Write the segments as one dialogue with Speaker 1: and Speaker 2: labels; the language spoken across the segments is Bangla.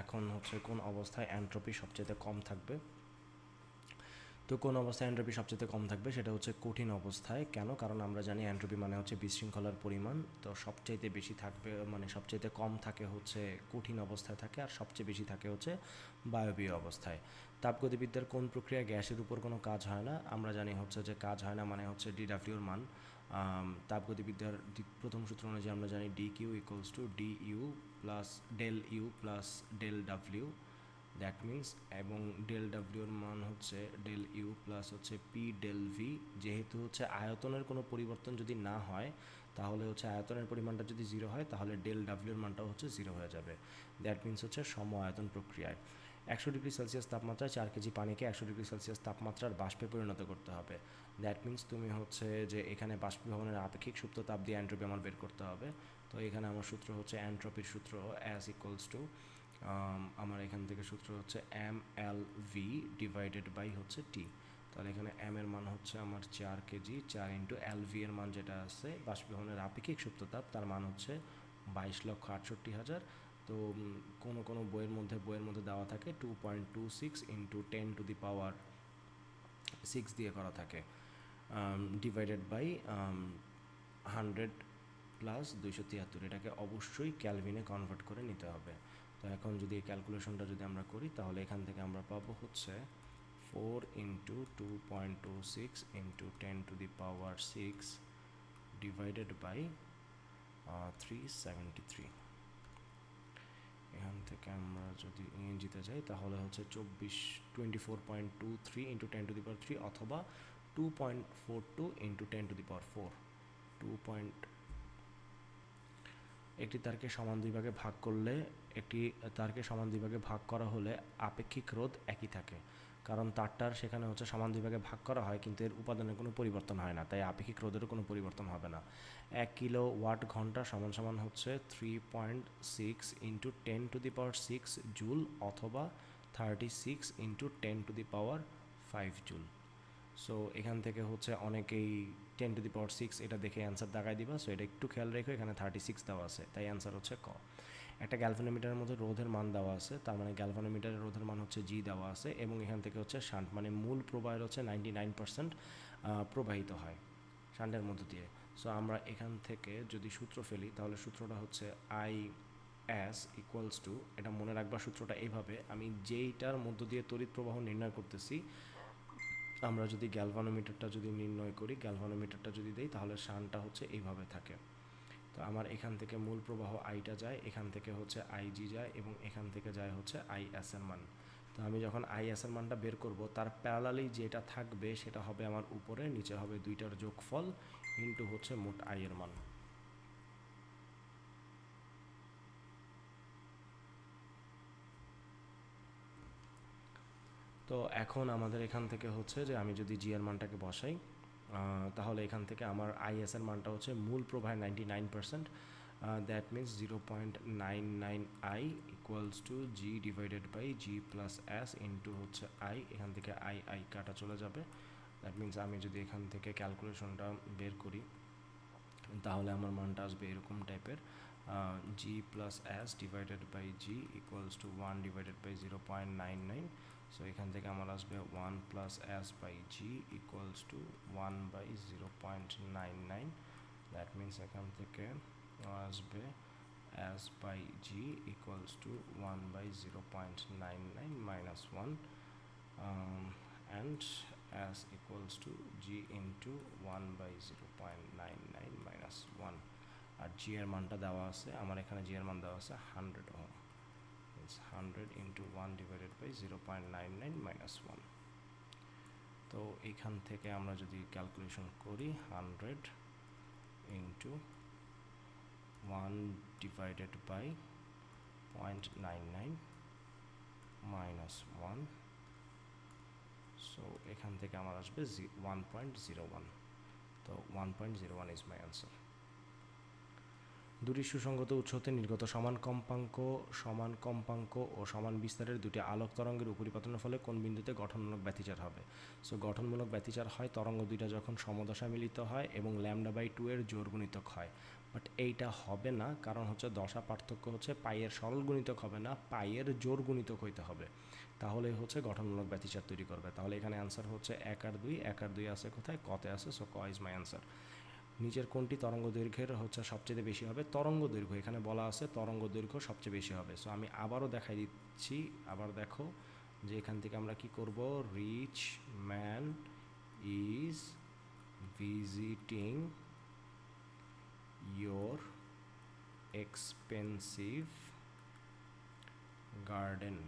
Speaker 1: এখন হচ্ছে কোন অবস্থায় এনট্রপি সবচেয়ে কম থাকবে। তো কোন অবস্থায় এনট্রপি সবচেয়ে কম থাকবে সেটা হচ্ছে কঠিন অবস্থায়। কেন? কারণ আমরা জানি এনট্রপি মানে হচ্ছে বিশৃঙ্খলার পরিমাণ। তো সবচাইতে বেশি থাকবে মানে সবচাইতে কম থাকে হচ্ছে কঠিন অবস্থায় থাকে, আর সবচেয়ে বেশি থাকে হচ্ছে বায়বীয় অবস্থায়। তাপগতিবিদ্যার কোন প্রক্রিয়া গ্যাসের উপর কোনো কাজ হয় না? আমরা জানি হচ্ছে যে কাজ হয় না মানে হচ্ছে ডিডাব্লিউর মান। তাপগতিবিদ্যার প্রথম সূত্র অনুযায়ী আমরা জানি D Q equals to D U plus del U plus del W, that means, এবং ডেল ডাব্লিউর মান হচ্ছে ডেল ইউ প্লাস হচ্ছে পি ডেল ভি। যেহেতু হচ্ছে আয়তনের কোনো পরিবর্তন যদি না হয় তাহলে হচ্ছে আয়তনের পরিমাণটা যদি জিরো হয় তাহলে ডেল ডাব্লিউর মানটাও হচ্ছে জিরো হয়ে যাবে। দ্যাট মিন্স হচ্ছে সম আয়তন প্রক্রিয়ায় 100 ডিগ্রি সেলসিয়াস তাপমাত্রায় 4 কেজি পানিকে 100 ডিগ্রি সেলসিয়াস তাপমাত্রার বাষ্পে পরিণত করতে হবে। দ্যাট মিন্স তুমি হচ্ছে যে এখানে বাষ্পীভবনের আপেক্ষিক সুপ্ত তাপ দিয়ে এনট্রপি আমার বের করতে হবে। তো এখানে আমার সূত্র হচ্ছে এনট্রপির সূত্র অ্যাজ ইকুয়ালস টু আমার এখান থেকে সূত্র হচ্ছে M L V divided by হচ্ছে টি। তাহলে এখানে এম এর মান হচ্ছে আমার 4 কেজি, 4 ইন্টু এল ভি এর মান যেটা আছে বাষ্পীভবনের আপেক্ষিক সুপ্ত তাপ, তার মান হচ্ছে 22,68,000। তো কোনো বইয়ের মধ্যে দেওয়া থাকে 2.26 ইন্টু 10⁻6 দিয়ে করা থাকে, ডিভাইডেড বাই 100 প্লাস 273। এটাকে অবশ্যই ক্যালভিনে কনভার্ট করে নিতে হবে। তো এখন যদি এই ক্যালকুলেশনটা যদি আমরা করি তাহলে এখান থেকে আমরা পাবো হচ্ছে 4 ইন্টু 2.26 ইন্টু 10⁻6 ডিভাইডেড বাই 373। এখান থেকে আমরা যদি ইংরেজিতে যাই তাহলে হচ্ছে 24.23 ইন্টু 10⁻3 অথবা 2.42 ইন্টু 10⁻4। একটি তারকে সমান দুই ভাগে ভাগ করলে করা হলে আপেক্ষিক রোধ একই থাকে, কারণ তারটার সেখানে হচ্ছে সমান দুই ভাগে ভাগ করা হয় কিন্তু এর উপাদানের কোনো পরিবর্তন হয় না, তাই আপেক্ষিক রোধেরও কোনো পরিবর্তন হবে না। 1 কিলো ওয়াট ঘন্টা সমান হচ্ছে 3.6 ইন্টু 10⁻6 জুল অথবা 36 ইন্টু 10⁻5 জুল। সো এখান থেকে হচ্ছে অনেকেই 10⁻6 এটা দেখে অ্যান্সার দাগাই দিবা। সো এটা একটু খেয়াল রেখো, এখানে 36 দেওয়া আছে, তাই অ্যান্সার হচ্ছে ক। একটা গ্যালভানোমিটারের মধ্যে রোধের মান দেওয়া আছে, তার মানে গ্যালভানোমিটারের রোধের মান হচ্ছে জি দেওয়া আছে, এবং এখান থেকে হচ্ছে শান্ট মানে মূল প্রবাহের হচ্ছে 99% প্রবাহিত হয় শান্টের মধ্য দিয়ে। সো আমরা এখান থেকে যদি সূত্র ফেলি তাহলে সূত্রটা হচ্ছে আই এস ইকুয়ালস টু, এটা মনে রাখবা সূত্রটা এইভাবে, আমি যেইটার মধ্য দিয়ে তড়িৎ প্রবাহ নির্ণয় করতেছি, আমরা যদি গ্যালভানোমিটারটা যদি নির্ণয় করি, গ্যালভানোমিটারটা যদি দেই তাহলে শানটা হচ্ছে এইভাবে থাকে। তো আমার এখান থেকে মূল প্রবাহ আইটা যায়, এখান থেকে হচ্ছে আইজি যায়, এবং এখান থেকে যায় হচ্ছে আইএস এর মান। তো আমি যখন আইএস এর মানটা বের করব তার প্যারালালি যেটা থাকবে সেটা হবে আমার উপরে, নিচে হবে দুইটার যোগফল ইন্টু হচ্ছে মোট আই এর মান। তো এখন আমাদের এখান থেকে হচ্ছে যে আমি যদি জি এর মানটাকে বসাই তাহলে এখান থেকে আমার আইএস এর মানটা হচ্ছে মূল প্রবাহের 99%, that means 0.99 I equals to G divided by G plus S into হচ্ছে আই। এখান থেকে আই কাটা চলে যাবে। দ্যাট মিন্স আমি যদি এখান থেকে ক্যালকুলেশনটা বের করি তাহলে আমার মানটা আসবে এরকম টাইপের, G plus S divided by G equals to 1 divided by 0.99। So এখান থেকে আমার আসবে 1 plus S by G equals to 1 by 0.99। That means এখান থেকে আসবে S by G equals to 1 by 0.99 minus 1, and S equals to G into 1 by 0.99 minus 1। আর জি এর মানটা দেওয়া আছে আমার এখানে, জি এর মান দেওয়া আছে 100 ohm, 100 into 1 divided by 0.99 minus 1। তো এইখান থেকে আমরা যদি ক্যালকুলেশন করি 100 into 1 divided by 0.99 minus 1, so এখান থেকে আমার আসবে 1.01। তো 1.01 ইজ মাই অ্যান্সার। দুটি সুসংগত উৎস হতে নির্গত সমান কম্পাঙ্ক ও সমান বিস্তারের দুটি আলোক তরঙ্গের উপরিপতনের ফলে কোন বিন্দুতে গঠনমূলক ব্যতিচার হবে? সো গঠনমূলক ব্যতিচার হয় তরঙ্গ দুইটা যখন সমদশা মিলিত হয় এবং λ/2 এর জোড় গুণিতক হয়, বাট এইটা হবে না, কারণ হচ্ছে দশা পার্থক্য হচ্ছে পাইয়ের সরল গুণিতক হবে না, পাইয়ের জোর গুণিতক হইতে হবে, তাহলে হচ্ছে গঠনমূলক ব্যতিচার তৈরি করবে। তাহলে এখানে অ্যান্সার হচ্ছে 1 আর 2, 1 আর 2 আছে কোথায়, কতে আছে, সো ক ইজ মাই অ্যান্সার। নিচের কোনটি তরঙ্গ দৈর্ঘ্যের হচ্ছে সবচেয়ে বেশি হবে, তরঙ্গ দৈর্ঘ্য, এখানে বলা আছে তরঙ্গ দৈর্ঘ্য সবচেয়ে বেশি হবে। সো আমি আবারও দেখাই দিচ্ছি, আবার দেখো যে এখান থেকে আমরা কি করব, rich man is visiting your expensive garden.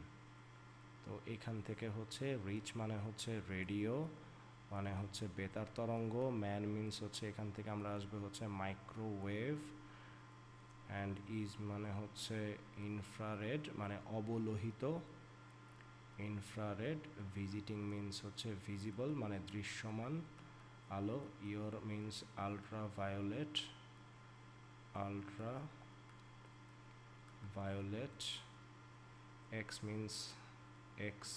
Speaker 1: তো এখান থেকে হচ্ছে রিচ মানে হচ্ছে রেডিও, মানে হচ্ছে বেতার তরঙ্গ, ম্যান মিনস হচ্ছে এখান থেকে আমরা আসবে হচ্ছে মাইক্রোওয়েভ, অ্যান্ড ইজ মানে হচ্ছে ইনফ্রারেড মানে অবলোহিত, ইনফ্রারেড, ভিজিটিং মিনস হচ্ছে ভিজিবল মানে দৃশ্যমান আলো, your means ultraviolet, ultraviolet, X means X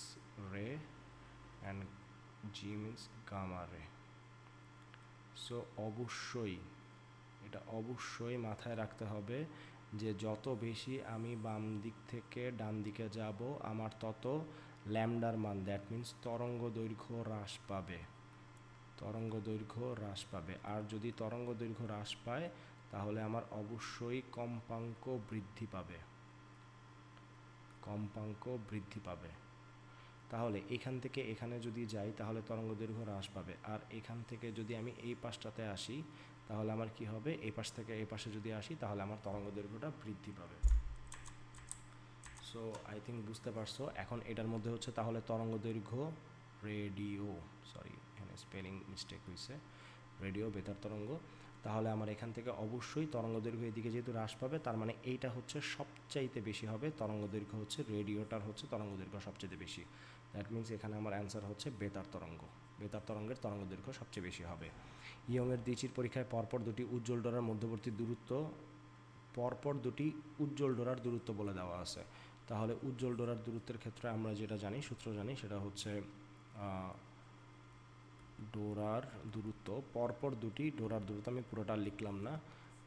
Speaker 1: ray, and G means gamma ray. So অবশ্যই এটা অবশ্যই মাথায় রাখতে হবে যে যত বেশি আমি বাম দিক থেকে ডান দিকে যাব আমার তত ল্যামডার মান, দ্যাট মিন্স তরঙ্গ দৈর্ঘ্য হ্রাস পাবে, তরঙ্গ দৈর্ঘ্য হ্রাস পাবে। আর যদি তরঙ্গ দৈর্ঘ্য হ্রাস পায় তাহলে আমার অবশ্যই কম্পাঙ্ক বৃদ্ধি পাবে, কম্পাঙ্ক বৃদ্ধি পাবে। তাহলে এখান থেকে এখানে যদি যাই তাহলে তরঙ্গ দৈর্ঘ্য হ্রাস পাবে, আর এখান থেকে যদি আমি এই পাশটাতে আসি তাহলে আমার কি হবে, এই পাশ থেকে এই পাশে যদি আসি তাহলে আমার তরঙ্গ দৈর্ঘ্যটা বৃদ্ধি পাবে। সো আই থিঙ্ক বুঝতে পারছো। এখন এটার মধ্যে হচ্ছে তাহলে তরঙ্গ দৈর্ঘ্য রেডিও, সরি এখানে স্পেলিং মিস্টেক হয়েছে, রেডিও বেতার তরঙ্গ। তাহলে আমার এখান থেকে অবশ্যই তরঙ্গ দৈর্ঘ্য এদিকে যেহেতু হ্রাস পাবে, তার মানে এইটা হচ্ছে সবচাইতে বেশি হবে, তরঙ্গ দৈর্ঘ্য হচ্ছে রেডিওটার হচ্ছে তরঙ্গ দৈর্ঘ্য সবচেয়ে বেশি। দ্যাট মিনস এখানে আমার অ্যান্সার হচ্ছে বেতার তরঙ্গ, বেতার তরঙ্গের তরঙ্গ দৈর্ঘ্য সবচেয়ে বেশি হবে। ইয়ংয়ের দ্বিচির পরীক্ষায় পরপর দুটি উজ্জ্বল ডোরার মধ্যবর্তী দূরত্ব, পরপর দুটি উজ্জ্বল ডোরার দূরত্ব বলে দেওয়া আছে। তাহলে উজ্জ্বল ডোরার দূরত্বের ক্ষেত্রে আমরা যেটা জানি, সূত্র জানি, সেটা হচ্ছে ডোরার দূরত্ব, পরপর দুটি ডোরার দূরত্ব, আমি পুরোটা লিখলাম না,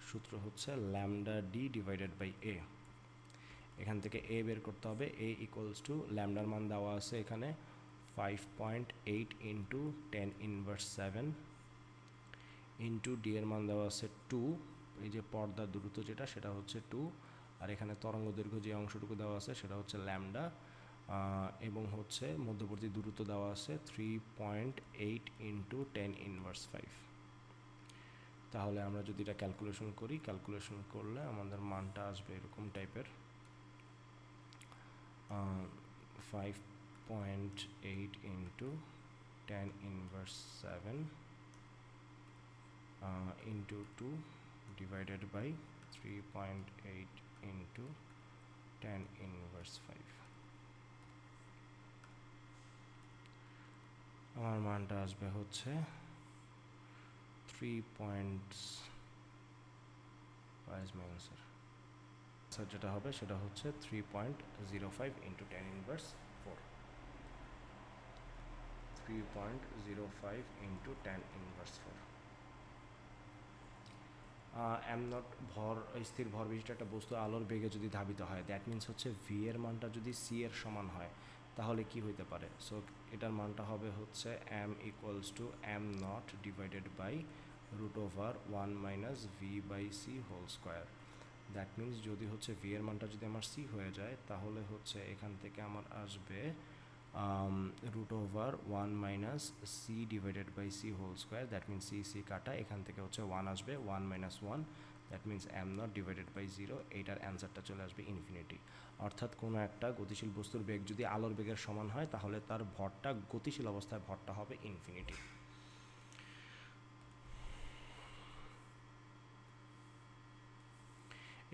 Speaker 1: সূত্র হচ্ছে ল্যামডা ডি ডিভাইডেড বাই এ। এখান থেকে এ বের করতে হবে, এ ইকুয়ালস টু ল্যামডার মান দেওয়া আছে এখানে 5.8 ইন্টু 10⁻7 ইন্টু ডি এর মান দেওয়া আছে 2, এই যে পর্দার দূরত্ব যেটা সেটা হচ্ছে 2, আর এখানে তরঙ্গ দৈর্ঘ্য যে অংশটুকু দেওয়া আছে সেটা হচ্ছে ল্যামডা, এবং হচ্ছে মধ্যবর্তী দূরত্ব দেওয়া আছে 3.8 ইন্টু 10⁻5। তাহলে আমরা যদি এটা ক্যালকুলেশন করি, ক্যালকুলেশন করলে আমাদের মানটা আসবে এরকম টাইপের, 5.8 into 10⁻7 into 2 divided by 3.8 into 10⁻5। আমার মানটা আসবে হচ্ছে 3 পয়েন্টস, যেটা হবে সেটা হচ্ছে 3.05 into 10⁻4, 3.05 into 10⁻4। এম নট ভর, স্থির ভর বিশিষ্ট একটা বস্তু আলোর বেগে যদি ধাবিত হয়, দ্যাট মিনস হচ্ছে ভি এর মানটা যদি সি এর সমান হয় তাহলে কি হইতে পারে। সো এটার মানটা হবে হচ্ছে M equals to M not divided by √1 - V by C whole square. That means যদি হচ্ছে ভি এর মানটা যদি আমার সি হয়ে যায় তাহলে হচ্ছে এখান থেকে আমার আসবে √1 - C divided by C whole square. That means C C কাটা, এখান থেকে হচ্ছে 1 আসবে, 1 - 1, that means M not divided by 0, এইটার অ্যান্সারটা চলে আসবে ইনফিনিটি। অর্থাৎ কোনো একটা গতিশীল বস্তুর বেগ যদি আলোর বেগের সমান হয় তাহলে তার ভরটা, গতিশীল অবস্থায় ভরটা হবে ইনফিনিটি।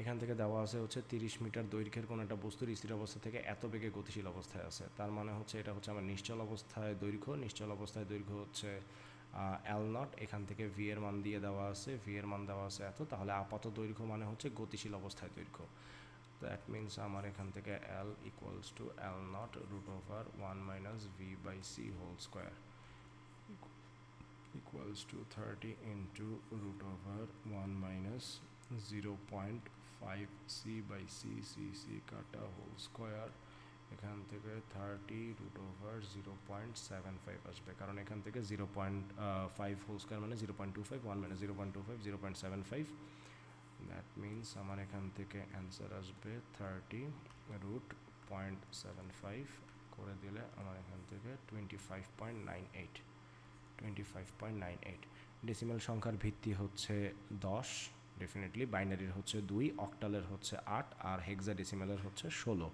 Speaker 1: এখান থেকে দেওয়া আছে হচ্ছে 30 মিটার দৈর্ঘ্যের কোনো একটা বস্তুর স্থির অবস্থা থেকে এত বেগে গতিশীল অবস্থায় আছে, তার মানে হচ্ছে এটা হচ্ছে আমার নিশ্চল অবস্থায় দৈর্ঘ্য, নিশ্চল অবস্থায় দৈর্ঘ্য হচ্ছে এল নট, এখান থেকে ভি এর মান দিয়ে দেওয়া আছে, ভি এর মান দেওয়া আছে এত, তাহলে আপাত দৈর্ঘ্য মানে হচ্ছে গতিশীল অবস্থায় দৈর্ঘ্য। দ্যাট মিনস আমার এখান থেকে L equals to L not √1 - V by C whole square equals to 30 into √1 - 0.5c/c কাটা হোল স্কোয়ার, এখান থেকে 30√0.75 আসবে, কারণ এখান থেকে 0.5 হোল স্কোয়ার মানে 0.25, 1 মানে 0.25, 0.75, দ্যাট মিনস আমার এখান থেকে অ্যান্সার আসবে 30√0.75 করে দিলে আমার এখান থেকে 25.98। ডেসিমাল সংখ্যার ভিত্তি হচ্ছে 10, ডেফিনেটলি বাইনারির হচ্ছে 2, অক্টালের হচ্ছে 8, আর হেক্সাডেসিমালের হচ্ছে 16।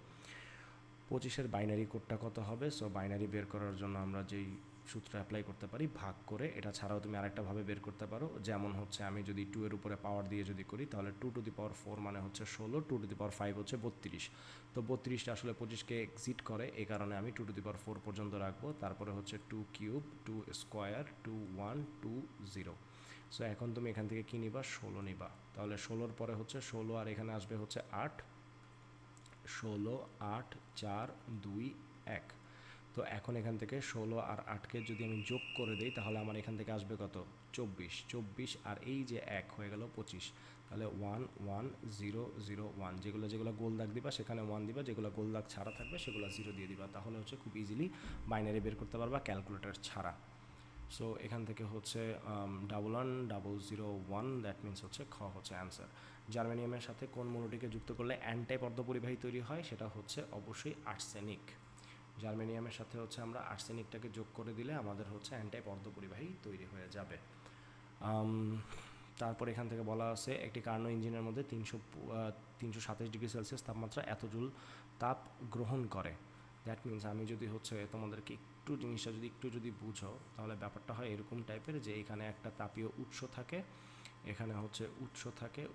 Speaker 1: 25-এর বাইনারি কোডটা কত হবে? সো বাইনারি বের করার জন্য আমরা যেই সূত্র অ্যাপ্লাই করতে পারি ভাগ করে, এটা ছাড়াও তুমি আরেকটাভাবে বের করতে পারো, যেমন হচ্ছে আমি যদি 2 এর উপরে পাওয়ার দিয়ে যদি করি তাহলে 2⁴ মানে হচ্ছে 16, 2⁵ হচ্ছে 32। তো 32টা আসলে 25কে এক্সিট করে, এই কারণে আমি 2⁴ পর্যন্ত রাখবো, তারপরে হচ্ছে 2 কিউব, 2 স্কোয়ার, 2 1 2 0। সো এখন তুমি এখান থেকে কী নিবা? 16 নিবা। তাহলে 16-র পরে হচ্ছে 16, আর এখানে আসবে হচ্ছে 8, 16 8 4 2 1। তো এখন এখান থেকে 16 আর 8কে যদি আমি যোগ করে দিই তাহলে আমার এখান থেকে আসবে কত? 24, আর এই যে 1 হয়ে গেল 25। তাহলে 1 1 0 0 1, যেগুলো গোল দাগ দিবা সেখানে 1 দিবা, যেগুলো গোল দাগ ছাড়া থাকবে সেগুলো 0 দিয়ে দিবা, তাহলে হচ্ছে খুব ইজিলি বাইনারি বের করতে পারবা ক্যালকুলেটর ছাড়া। সো এখান থেকে হচ্ছে 110001, দ্যাট মিনস হচ্ছে খ হচ্ছে অ্যান্সার। জার্মেনিয়ামের সাথে কোন মৌলটিকে যুক্ত করলে অ্যান টাইপ অর্ধপরিবাহী তৈরি হয়? সেটা হচ্ছে অবশ্যই আর্সেনিক। জার্মেনিয়ামের সাথে হচ্ছে আমরা আর্সেনিকটাকে যোগ করে দিলে আমাদের হচ্ছে অ্যান টাইপ অর্ধপরিবাহী তৈরি হয়ে যাবে। তারপর এখান থেকে বলা আছে একটি কার্নো ইঞ্জিনের মধ্যে 327 ডিগ্রি সেলসিয়াস তাপমাত্রা এত জুল তাপ গ্রহণ করে। দ্যাট মিনস আমি যদি হচ্ছে তোমাদেরকে জিনিসটা যদি বুঝো তাহলে ব্যাপারটা হয় এরকম টাইপের, যে এখানে একটা তাপীয় উৎস থাকে, এখানে হচ্ছে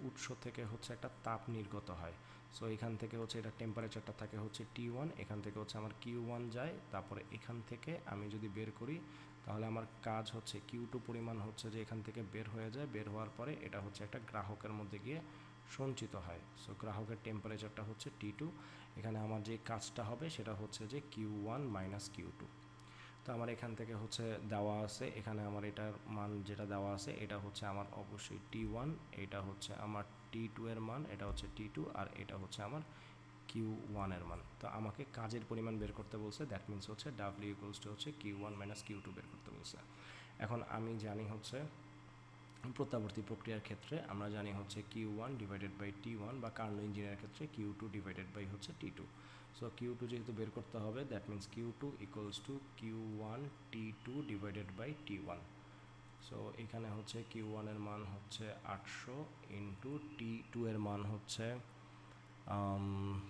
Speaker 1: উৎস থেকে হচ্ছে একটা তাপ নির্গত হয়। সো এখান থেকে হচ্ছে এটা টেম্পারেচারটা থাকে হচ্ছে T1, এখান থেকে হচ্ছে আমার Q1 যায়, তারপরে এখান থেকে আমি যদি বের করি তাহলে আমার কাজ হচ্ছে Q2 পরিমাণ হচ্ছে যে এখান থেকে বের হয়ে যায়, বের হওয়ার পরে এটা হচ্ছে একটা গ্রাহকের মধ্যে গিয়ে সঞ্চিত হয়। সো গ্রাহকের টেম্পারেচারটা হচ্ছে T2, এখানে আমার যে কাজটা হবে সেটা হচ্ছে যে Q1 - Q2। তো আমার এখান থেকে হচ্ছে দেওয়া আছে, এখানে আমার এটার মান যেটা দেওয়া আছে এটা হচ্ছে আমার অবশ্যই T1, এটা হচ্ছে আমার T2 এর মান, এটা হচ্ছে T2, আর এটা হচ্ছে আমার Q1 এর মান। তো আমাকে কাজের পরিমাণ বের করতে বলছে, দ্যাট মিনস হচ্ছে W হচ্ছে Q1 - Q2 বের করতে বলছে। এখন আমি জানি হচ্ছে প্রত্যাবর্তী প্রক্রিয়ার ক্ষেত্রে আমরা জানি হচ্ছে Q1 / T1, বা কার্নো ইঞ্জিনের ক্ষেত্রে Q2 / হচ্ছে T2। সো Q2 যেহেতু বের করতে হবে, that means Q2 = Q1 T2 / T1। So এখানে হচ্ছে Q1 এর মান হচ্ছে 800 ইন্টু T2 এর মান হচ্ছে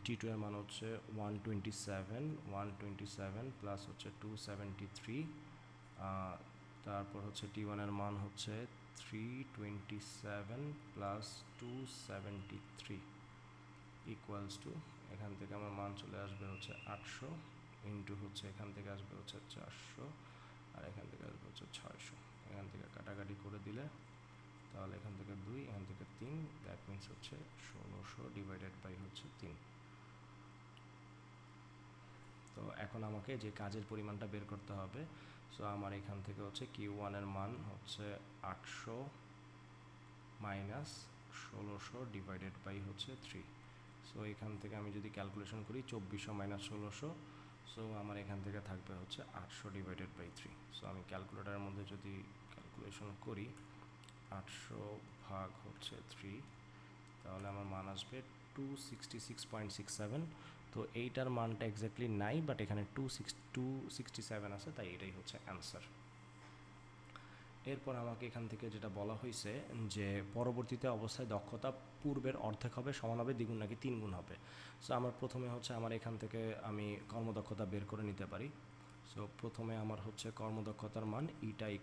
Speaker 1: T2 এর মান হচ্ছে 127 প্লাস হচ্ছে 273, তারপর হচ্ছে T1 এর মান হচ্ছে 327 প্লাস 273 ইকুয়ালস টু, এখান থেকে আমার মান চলে আসবে হচ্ছে 800 ইন্টু হচ্ছে এখান থেকে আসবে হচ্ছে 400, আর এখান থেকে আসবে হচ্ছে 600। এখান থেকে কাটাকাটি করে দিলে তাহলে এখান থেকে 2, এখান থেকে 3, দ্যাট মিনস হচ্ছে 1600 / হচ্ছে 3। তো এখন আমাকে যে কাজের পরিমাণটা বের করতে হবে, সো আমার এখান থেকে হচ্ছে Q1 এর মান হচ্ছে 800 মাইনাস 1600 / হচ্ছে 3। সো এখান থেকে আমি যদি ক্যালকুলেশন করি 2400 - 1600, সো আমার এখান থেকে থাকবে হচ্ছে 800 / 3। সো আমি ক্যালকুলেটারের মধ্যে যদি ক্যালকুলেশন করি 800 ভাগ হচ্ছে 3, তাহলে আমার মান আসবে 266.67। তো এইটার মানটা এক্স্যাক্টলি নাই, বাট এখানে 267 আছে, তাই এটাই হচ্ছে অ্যান্সার। এরপর আমাকে এখান থেকে যেটা বলা হয়েছে যে পরবর্তীতে অবস্থায় দক্ষতা পূর্বের অর্ধেক হবে, সমান হবে, দ্বিগুণ নাকি 3 গুণ হবে। সো আমার প্রথমে হচ্ছে আমার এখান থেকে আমি কর্মদক্ষতা বের করে নিতে পারি। সো প্রথমে আমার হচ্ছে কর্মদক্ষতার মান ইটা =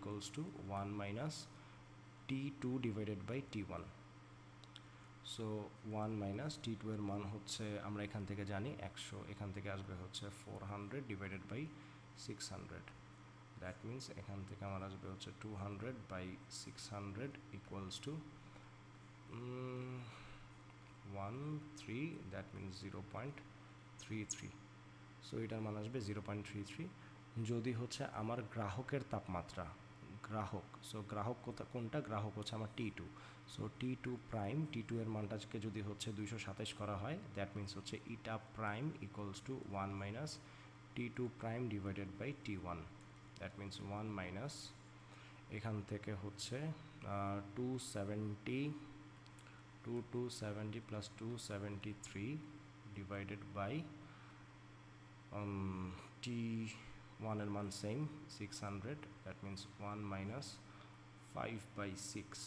Speaker 1: 1 minus T2 / T1। So 1 minus T2 এর মান হচ্ছে আমরা এখান থেকে জানি 100, এখান থেকে আসবে হচ্ছে 400 / 600, দ্যাট মিনস এখান থেকে আমার আসবে হচ্ছে 200/600 equals to 13, that means 0.33। So এটার মান আসবে 0.33। যদি হচ্ছে আমার গ্রাহকের তাপমাত্রা গ্রাহক। সো গ্রাহক কোনটা? গ্রাহক হচ্ছে আমার T2। So T2 prime, T2 এর মানটাকে যদি হচ্ছে 227 করা হয়, দ্যাট মিনস হচ্ছে eta prime equals to 1 minus T2 prime divided by T1। That means 1 minus এখান থেকে হচ্ছে 270 প্লাস 273 ডিভাইডেড বাই T1 এর মান same 600, that means 1 minus 5/6,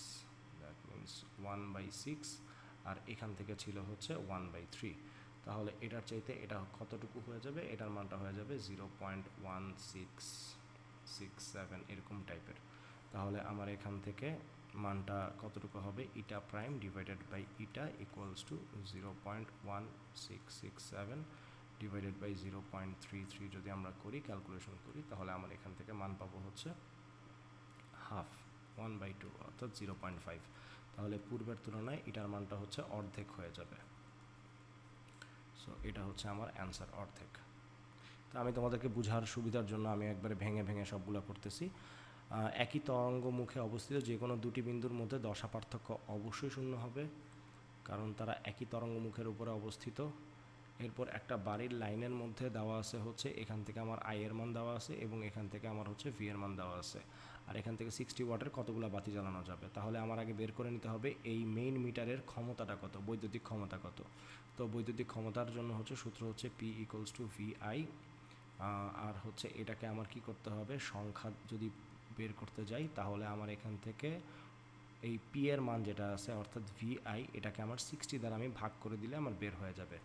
Speaker 1: that means 1/6, আর এখান থেকে ছিল হচ্ছে 1/3। তাহলে এটার চাইতে এটা কতটুকু হয়ে যাবে? এটার মানটা হয়ে যাবে 0.1667 এরকম টাইপের। তাহলে আমার এখান থেকে মানটা কতটুকু হবে? Eta prime divided by eta equals to 0.1667 divided by 0.33 যদি আমরা করি, ক্যালকুলেশন করি, তাহলে আমার এখান থেকে মান পাবো হচ্ছে হাফ, 1/2 অর্থাৎ 0.5। তাহলে পূর্বের তুলনায় এটার মানটা হচ্ছে অর্ধেক হয়ে যাবে। সো এটা হচ্ছে আমার অ্যান্সার, অর্ধেক। তো আমি তোমাদেরকে বোঝার সুবিধার জন্য আমি একবারে ভেঙে ভেঙে সবগুলো করতেছি। একই তরঙ্গ মুখে অবস্থিত যে কোনো দুটি বিন্দুর মধ্যে দশা পার্থক্য অবশ্যই শূন্য হবে, কারণ তারা একই তরঙ্গ মুখের উপরে অবস্থিত। এরপর একটা বাড়ির লাইনের মধ্যে দেওয়া আছে হচ্ছে এখান থেকে আমার আই এর মান দেওয়া আছে এবং এখান থেকে আমার হচ্ছে ভি এর মান দেওয়া আছে, আর এখান থেকে 60 ওয়াটের কতগুলো বাতি জ্বালানো যাবে। তাহলে আমার আগে বের করে নিতে হবে এই মেইন মিটারের ক্ষমতাটা কত, বৈদ্যুতিক ক্ষমতা কত। তো বৈদ্যুতিক ক্ষমতার জন্য হচ্ছে সূত্র হচ্ছে P ইকুয়ালস টু VI, আর হচ্ছে এটাকে আমার কি করতে হবে? সংখ্যা যদি বের করতে যাই তাহলে আমার এখান থেকে এই পি এর মান যেটা আছে অর্থাৎ VI, এটাকে আমার 60 দ্বারা আমি ভাগ করে দিলে আমার বের হয়ে যাবে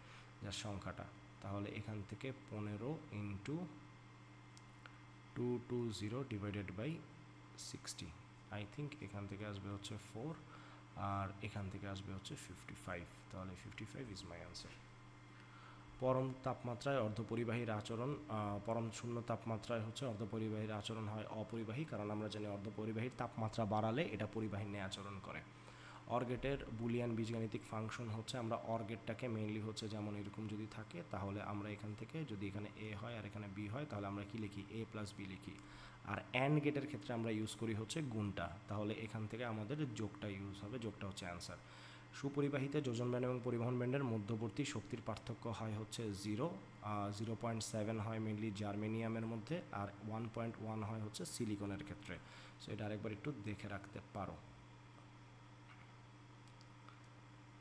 Speaker 1: যার সংখ্যাটা। তাহলে এখান থেকে 15 into 220 divided by 60, I think এখান থেকে আসবে হচ্ছে 4, আর এখান থেকে আসবে হচ্ছে 55। তাহলে 55 ইজ মাই আনসার। পরম তাপমাত্রায় অর্ধপরিবাহীর আচরণ, পরম শূন্য তাপমাত্রায় হচ্ছে অর্ধপরিবাহীর আচরণ হয় অপরিবাহী, কারণ আমরা জানি অর্ধপরিবাহীর তাপমাত্রা বাড়ালে এটা পরিবাহীর নিয়ে আচরণ করে। অরগেটের বুলিয়ান বীজগাণিতিক ফাংশন হচ্ছে, আমরা অরগেটটাকে মেইনলি হচ্ছে যেমন এরকম যদি থাকে তাহলে আমরা এখান থেকে যদি এখানে এ হয় আর এখানে বি হয় তাহলে আমরা কি লিখি? এ প্লাস বি লিখি। আর অ্যান্ড গেটের ক্ষেত্রে আমরা ইউজ করি হচ্ছে গুণটা, তাহলে এখান থেকে আমাদের যোগটা ইউজ হবে, যোগটা হচ্ছে অ্যান্সার। সুপরিবাহিতে যোজন ব্যান্ড এবং পরিবহন ব্যান্ডের মধ্যবর্তী শক্তির পার্থক্য হয় হচ্ছে 0.7 হয় মেনলি জার্মেনিয়ামের মধ্যে, আর 1.1 হয় হচ্ছে সিলিকনের ক্ষেত্রে। সো এটা আরেকবার একটু দেখে রাখতে পারো।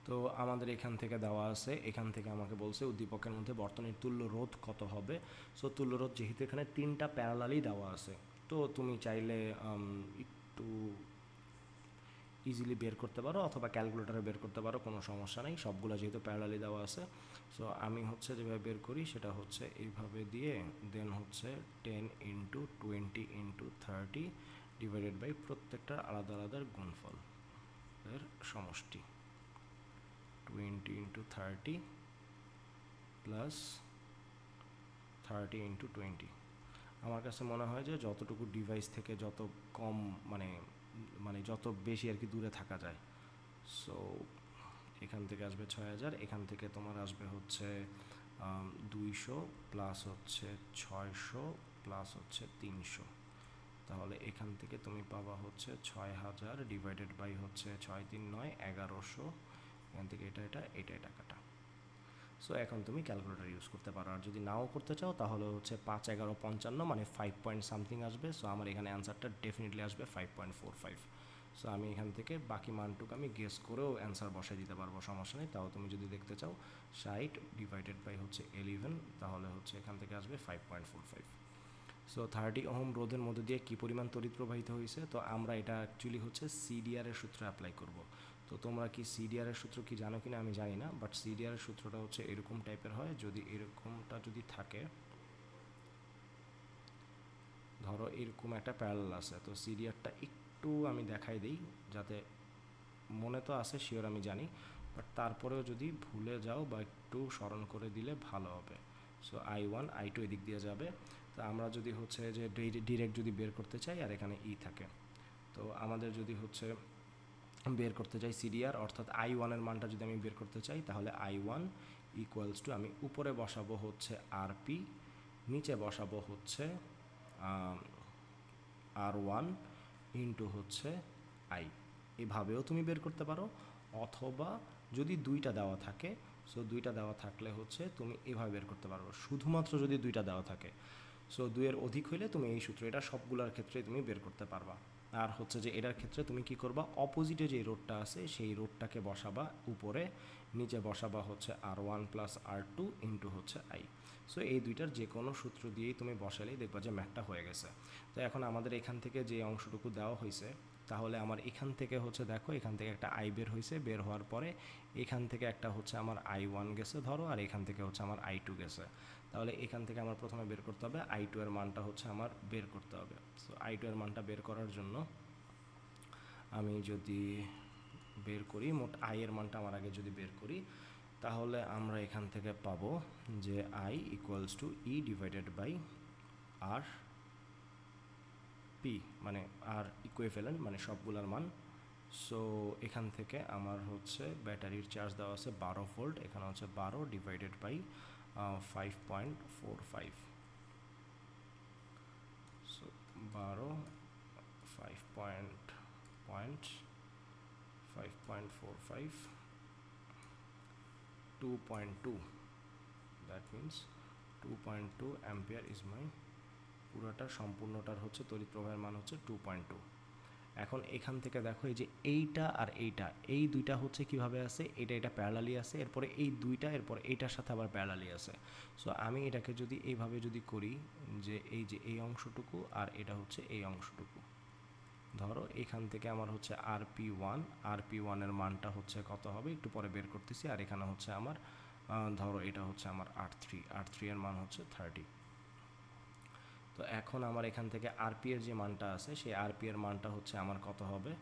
Speaker 1: তো আমাদের এখান থেকে দেওয়া আছে, এখান থেকে আমাকে বলছে উদ্দীপকের মধ্যে বর্তনীর তুল্য রোধ কত হবে। সো তুল্য রোধ যেহেতু এখানে 3টা প্যারালালই দেওয়া আছে, তো তুমি চাইলে একটু ইজিলি বের করতে পারো অথবা ক্যালকুলেটারে বের করতে পারো, কোনো সমস্যা নেই, সবগুলো যেহেতু প্যারালালি দেওয়া আছে। সো আমি হচ্ছে যেভাবে বের করি সেটা হচ্ছে এইভাবে দিয়ে, দেন হচ্ছে 10 ইন্টু 20 ইন্টু 30 ডিভাইডেড বাই প্রত্যেকটার আলাদা আলাদা গুণফল এর সমষ্টি, 20 ইন্টু 30 প্লাস 30 ইন্টু 20। আমার কাছে মনে হয় যে যতটুকু ডিভাইস থেকে যত কম মানে যত বেশি আর কি দূরে থাকা যায়। সো এখান থেকে আসবে 6000, এখান থেকে তোমার আসবে হচ্ছে 200 প্লাস হচ্ছে 600 প্লাস হচ্ছে 300। তাহলে এখান থেকে তুমি পাবা হচ্ছে 6000 ডিভাইডেড বাই হচ্ছে 6 3 9 1100, এখান থেকে এটা টাকাটা। সো এখন তুমি ক্যালকুলেটার ইউজ করতে পারো, আর যদি নাও করতে চাও তাহলে হচ্ছে 5 11 55 মানে 5 পয়েন্ট সামথিং আসবে। সো আমার এখানে অ্যান্সারটা ডেফিনেটলি আসবে 5.45। সো আমি এখান থেকে বাকি মানটুকু আমি গেস করেও অ্যান্সার বসাই দিতে পারবো, সমস্যা নেই। তাও তুমি যদি দেখতে চাও 60 ডিভাইডেড বাই হচ্ছে 11, তাহলে হচ্ছে এখান থেকে আসবে 5.45। সো 30 ওহম রোধের মধ্যে দিয়ে কী পরিমাণ তড়িৎ প্রবাহিত হয়েছে, তো আমরা এটা অ্যাকচুয়ালি হচ্ছে সিডিআরের সূত্র অ্যাপ্লাই করব। তো তোমরা কি সিডিআরের সূত্র কি জানো কিনা আমি জানি না, বাট সিডিআরের সূত্রটা হচ্ছে এরকম টাইপের হয়। যদি এরকমটা যদি থাকে, ধরো এরকম একটা প্যারালাল আছে, তো সিডিআরটা একটু আমি দেখাই দিই, যাতে মনে তো আছে শিওর আমি জানি, বাট তারপরেও যদি ভুলে যাও বা একটু স্মরণ করে দিলে ভালো হবে। সো I1 I2 এদিক দিয়ে যাবে। তো আমরা যদি হচ্ছে যে ডিরেক্ট যদি বের করতে চাই আর এখানে ই থাকে, তো আমাদের যদি হচ্ছে বের করতে চাই সিডিআর অর্থাৎ I1 এর মানটা যদি আমি বের করতে চাই, তাহলে I1 ইকুয়ালস টু আমি উপরে বসাবো হচ্ছে RP, নিচে বসাবো হচ্ছে R1, ইন্টু হচ্ছে আই, এভাবেও তুমি বের করতে পারো, অথবা যদি দুইটা দেওয়া থাকে, সো দুইটা দেওয়া থাকলে হচ্ছে তুমি এভাবে বের করতে পারো। শুধুমাত্র যদি দুইটা দেওয়া থাকে, সো দুইয়ের অধিক হইলে তুমি এই সূত্র, এটা সবগুলোর ক্ষেত্রে তুমি বের করতে পারবা। আর হচ্ছে যে এটার ক্ষেত্রে তুমি কি করবা, অপোজিটে যে রোডটা আছে সেই রোডটাকে বসাবা উপরে, নিচে বসাবা হচ্ছে R1 প্লাস R2 ইন্টু হচ্ছে আই। সো এই দুইটার যে কোনো সূত্র দিয়েই তুমি বসালেই দেখবা যে ম্যাথটা হয়ে গেছে। তো এখন আমাদের এখান থেকে যে অংশটুকু দেওয়া হয়েছে, তাহলে আমার এখান থেকে হচ্ছে দেখো এখান থেকে একটা আই বের হয়েছে, বের হওয়ার পরে এখান থেকে একটা হচ্ছে আমার I1 গেছে ধরো, আর এখান থেকে হচ্ছে আমার I2 গেছে। তাহলে এখান থেকে আমার প্রথমে বের করতে হবে I2 এর মানটা হচ্ছে আমার বের করতে হবে। সো I2 এর মানটা বের করার জন্য আমি যদি বের করি, মোট আই এর মানটা আমার আগে যদি বের করি, তাহলে আমরা এখান থেকে পাবো যে I equals to E divided by R P, মানে আর ইকুইভ্যালেন্ট মানে সবগুলার মান। সো এখান থেকে আমার হচ্ছে ব্যাটারির চার্জ দেওয়া আছে 12 ভোল্ট, এখানে হচ্ছে 12 divided by 5.45, so 12 5.45 2.2, that means 2.2 ampere is my পুরোটা সম্পূর্ণটার হচ্ছে তড়িৎ প্রবাহের মান হচ্ছে 2.2। এখন এখান থেকে দেখো এই যে এইটা আর এইটা, এই দুইটা হচ্ছে কিভাবে আছে, এটা প্যারালালি আছে, এরপরে এই দুইটা, এরপরে এইটার সাথে আবার প্যারালালি আছে। সো আমি এটাকে যদি এইভাবে যদি করি যে এই যে এই অংশটুকু আর এটা হচ্ছে এই অংশটুকু, ধরো এখান থেকে আমার হচ্ছে RP1 এর মানটা হচ্ছে কত হবে একটু পরে বের করতেছি, আর এখানে হচ্ছে আমার ধরো এটা হচ্ছে আমার R3 এর মান হচ্ছে 30। তো এখন আমার এখান থেকে আরপি এর যে মানটা আছে সেই আরপি এর মানটা হচ্ছে আমার কত হবে,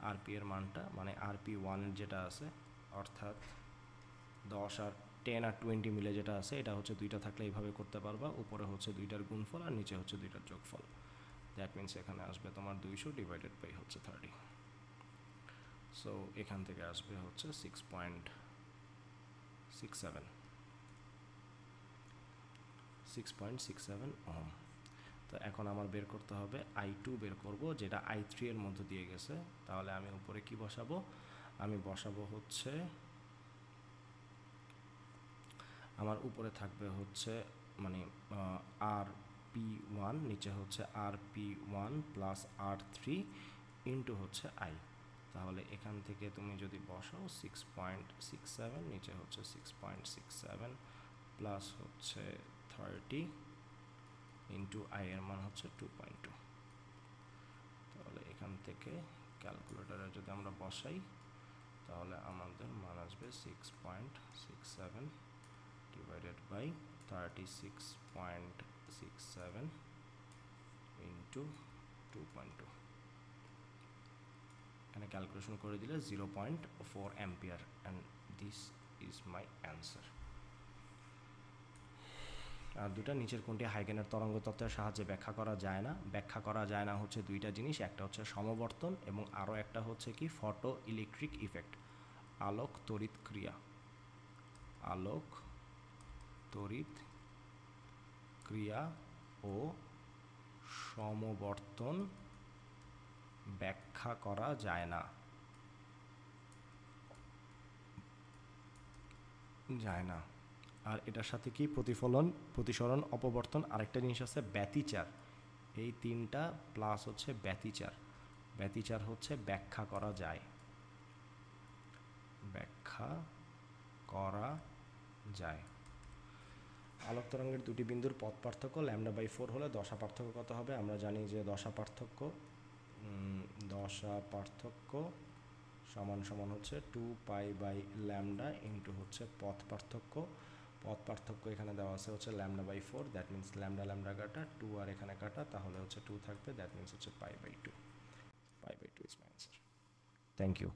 Speaker 1: আরপি এর মানটা মানে RP1 এর যেটা আছে, অর্থাৎ 10 আর 10 আর 20 মিলে যেটা আছে, এটা হচ্ছে দুইটা থাকলে এইভাবে করতে পারবা, উপরে হচ্ছে দুইটার গুণফল আর নিচে হচ্ছে দুইটার যোগফল। দ্যাট মিনস এখানে আসবে তোমার 200 ডিভাইডেড বাই হচ্ছে 30। সো এখান থেকে আসবে হচ্ছে 6.67 ওহম। তো এখন আমার বের করতে হবে I2 বের করব, যেটা I3 এর মধ্য দিয়ে গেছে। তাহলে আমি উপরে কি বসাবো, আমি বসাবো হচ্ছে আমার উপরে থাকবে হচ্ছে মানে RP1, নিচে হচ্ছে RP1 প্লাস R3 ইন্টু হচ্ছে I। তাহলে এখান থেকে তুমি যদি বসাও 6.67, নিচে হচ্ছে 6.67 প্লাস হচ্ছে 30 ইন্টু আই এর মান হচ্ছে 2.2। তাহলে এখান থেকে ক্যালকুলেটরে যদি আমরা বসাই, তাহলে আমাদের মান আসবে 6.67 ডিভাইডেড বাই 36.67 ইন্টু 2.2। এখানে ক্যালকুলেশন করে দিলে 0.4 ampere, and this is my answer. আর দুটা নিচের কোনটি হাইগেনের তরঙ্গ তত্ত্বের সাহায্যে ব্যাখ্যা করা যায় না, ব্যাখ্যা করা যায় না হচ্ছে দুইটা জিনিস, একটা হচ্ছে সমবর্তন এবং আরও একটা হচ্ছে কি ফটো ইলেকট্রিক ইফেক্ট, আলোক তড়িৎ ক্রিয়া। আলোক তড়িৎ ক্রিয়া ও সমবর্তন ব্যাখ্যা করা যায় না, আর এটার সাথে কি প্রতিফলন, প্রতিসরণ, অপবর্তন, আরেকটা জিনিস আছে ব্যতিচার। এই তিনটা প্লাস হচ্ছে ব্যতিচার। ব্যতিচার হচ্ছে ব্যাখ্যা করা যায়, ব্যাখ্যা করা যায়। আলোক তরঙ্গের দুটি বিন্দুর পথ পার্থক্য λ/4 হলে দশা পার্থক্য কত হবে? আমরা জানি যে দশা পার্থক্য সমান সমান হচ্ছে 2π/λ ইন্টু হচ্ছে পথ পার্থক্য। পথ পার্থক্য এখানে দেওয়া আছে হচ্ছে λ/4, দ্যাট মিনস λ কাটা, 2 আর এখানে কাটা, তাহলে হচ্ছে 2 থাকবে, দ্যাট মিনস হচ্ছে π/2 is my answer. Thank you.